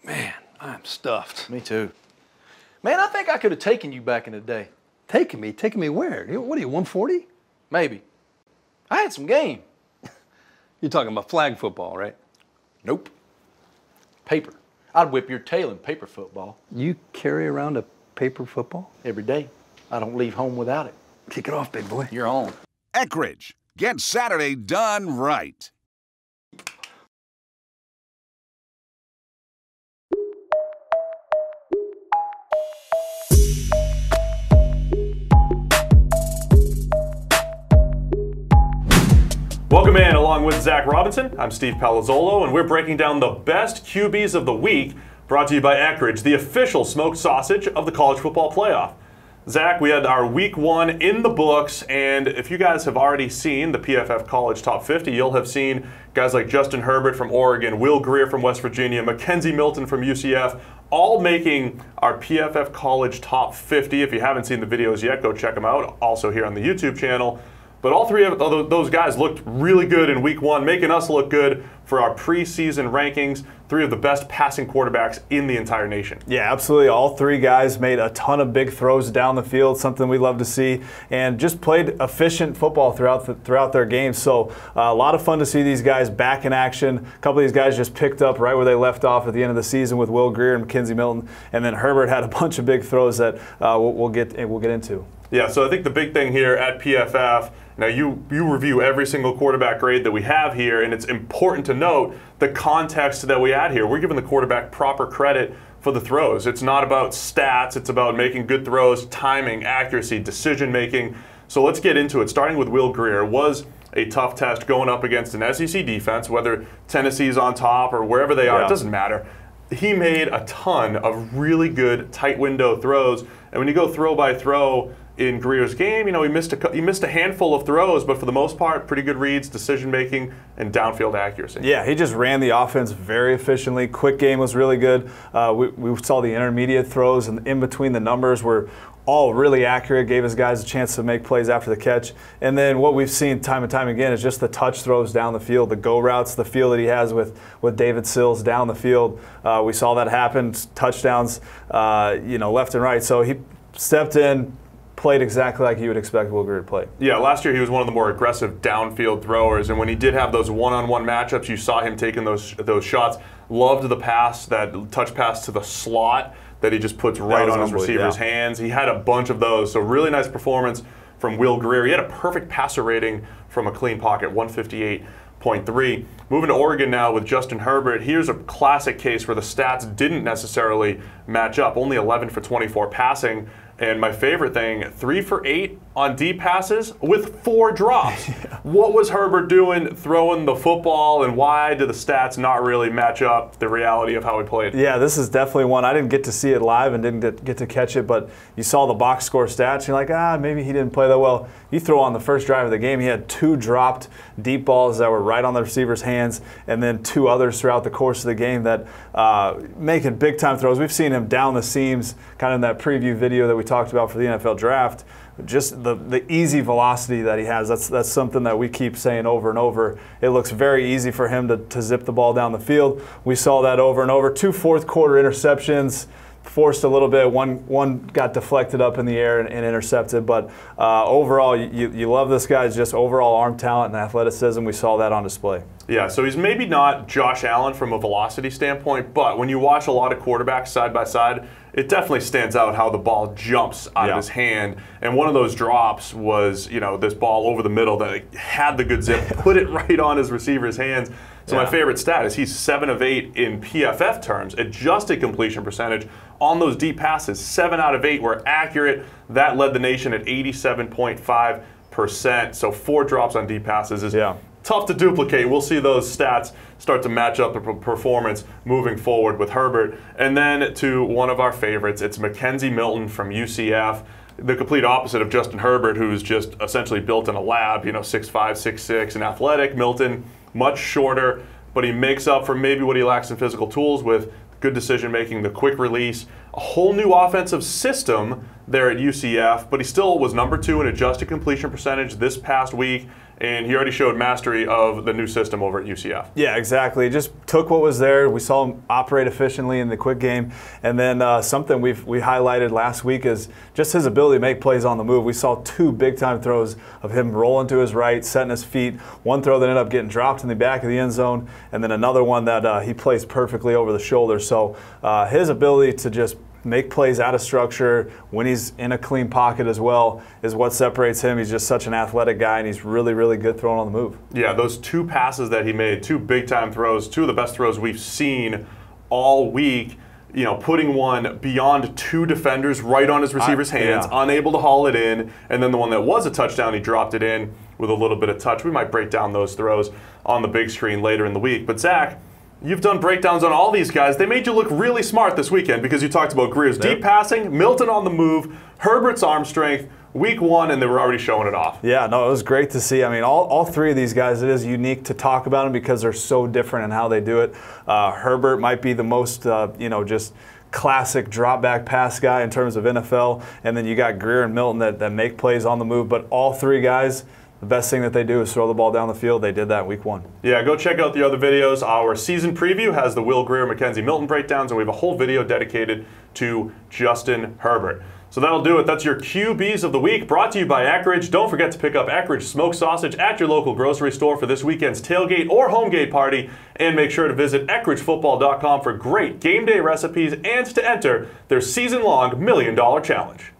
Man, I'm stuffed. Me too. Man, I think I could have taken you back in the day. Taking me? Taking me where? What are you, 140? Maybe. I had some game. You're talking about flag football, right? Nope. Paper. I'd whip your tail in paper football. You carry around a paper football? Every day. I don't leave home without it. Kick it off, big boy. You're on. Eckridge. Get Saturday done right. Welcome in, along with Zach Robinson. I'm Steve Palazzolo, and we're breaking down the best QBs of the week, brought to you by Eckridge, the official smoked sausage of the college football playoff. Zach, we had our week 1 in the books, and if you guys have already seen the PFF College Top 50, you'll have seen guys like Justin Herbert from Oregon, Will Grier from West Virginia, McKenzie Milton from UCF, all making our PFF College Top 50. If you haven't seen the videos yet, go check them out, also here on the YouTube channel. But all three of those guys looked really good in week 1, making us look good for our preseason rankings. 3 of the best passing quarterbacks in the entire nation. Yeah, absolutely. All 3 guys made a ton of big throws down the field, something we love to see, and just played efficient football throughout their games. So a lot of fun to see these guys back in action. A couple of these guys just picked up right where they left off at the end of the season with Will Grier and McKenzie Milton, and then Herbert had a bunch of big throws that we'll get into. Yeah, so I think the big thing here at PFF, now you review every single quarterback grade that we have here, and it's important to note the context that we add here. We're giving the quarterback proper credit for the throws. It's not about stats, it's about making good throws, timing, accuracy, decision making. So let's get into it. Starting with Will Grier, was a tough test going up against an SEC defense, whether Tennessee's on top or wherever they are, It doesn't matter. He made a ton of really good tight window throws, and when you go throw by throw in Grier's game, you know, he missed a handful of throws, but for the most part, pretty good reads, decision making, and downfield accuracy. Yeah, he just ran the offense very efficiently. Quick game was really good. We saw the intermediate throws and in between the numbers were all really accurate, gave his guys a chance to make plays after the catch. And then what we've seen time and time again is just the touch throws down the field, the go routes, the feel that he has with David Sills down the field. We saw that happen, touchdowns, left and right. So he stepped in, played exactly like you would expect Will Grier to play. Yeah, last year he was one of the more aggressive downfield throwers, and when he did have those one-on-one matchups, you saw him taking those shots. Loved the pass, that touch pass to the slot that he just puts right on his receiver's hands. He had a bunch of those, so really nice performance from Will Grier. He had a perfect passer rating from a clean pocket, 158.3. Moving to Oregon now with Justin Herbert. Here's a classic case where the stats didn't necessarily match up. Only 11 for 24 passing. And my favorite thing, 3 for 8 on deep passes with 4 drops. What was Herbert doing throwing the football, and why did the stats not really match up the reality of how he played? Yeah, this is definitely one. I didn't get to see it live and didn't get to catch it, but you saw the box score stats. You're like, maybe he didn't play that well. You throw on the first drive of the game, he had 2 dropped deep balls that were right on the receiver's hands, and then 2 others throughout the course of the game that making big-time throws. We've seen him down the seams, kind of in that preview video that we talked about for the NFL draft. Just the easy velocity that he has, that's something that we keep saying over and over. It looks very easy for him to zip the ball down the field. We saw that over and over. 2 fourth-quarter interceptions, forced a little bit. One got deflected up in the air and intercepted. But overall, you love this guy's just overall arm talent and athleticism. We saw that on display. Yeah, so he's maybe not Josh Allen from a velocity standpoint, but when you watch a lot of quarterbacks side by side, it definitely stands out how the ball jumps out of his hand. And one of those drops was, this ball over the middle that had the good zip, put it right on his receiver's hands. So my favorite stat is he's 7 of 8 in PFF terms, adjusted completion percentage on those deep passes. 7 out of 8 were accurate. That led the nation at 87.5%. So 4 drops on deep passes is tough to duplicate. We'll see those stats start to match up the performance moving forward with Herbert. And then to one of our favorites, it's McKenzie Milton from UCF. The complete opposite of Justin Herbert, who's just essentially built in a lab, 6'5", 6'6", and athletic. Milton, much shorter, but he makes up for maybe what he lacks in physical tools with good decision making, the quick release, a whole new offensive system there at UCF, but he still was number 2 in adjusted completion percentage this past week, and he already showed mastery of the new system over at UCF. Yeah, exactly. Just took what was there. We saw him operate efficiently in the quick game. And then something we highlighted last week is just his ability to make plays on the move. We saw 2 big-time throws of him rolling to his right, setting his feet. One throw that ended up getting dropped in the back of the end zone, and then another one that he placed perfectly over the shoulder. So his ability to just make plays out of structure when he's in a clean pocket as well is what separates him. He's just such an athletic guy, and he's really, really good throwing on the move. Yeah, those 2 passes that he made, 2 big-time throws, 2 of the best throws we've seen all week, you know, putting one beyond 2 defenders right on his receiver's hands, unable to haul it in, and then the one that was a touchdown, he dropped it in with a little bit of touch. We might break down those throws on the big screen later in the week. But Zach, you've done breakdowns on all these guys. They made you look really smart this weekend because you talked about Grier's deep passing, Milton on the move, Herbert's arm strength, week 1, and they were already showing it off. Yeah, no, it was great to see. I mean, all 3 of these guys, it is unique to talk about them because they're so different in how they do it. Herbert might be the most, just classic drop back pass guy in terms of NFL, and then you got Grier and Milton that make plays on the move, but all 3 guys, the best thing that they do is throw the ball down the field. They did that week 1. Yeah, go check out the other videos. Our season preview has the Will Grier, McKenzie Milton breakdowns, and we have a whole video dedicated to Justin Herbert. So that'll do it. That's your QBs of the week, brought to you by Eckridge. Don't forget to pick up Eckridge smoked sausage at your local grocery store for this weekend's tailgate or homegate party. And make sure to visit EckridgeFootball.com for great game day recipes and to enter their season-long $1 Million Challenge.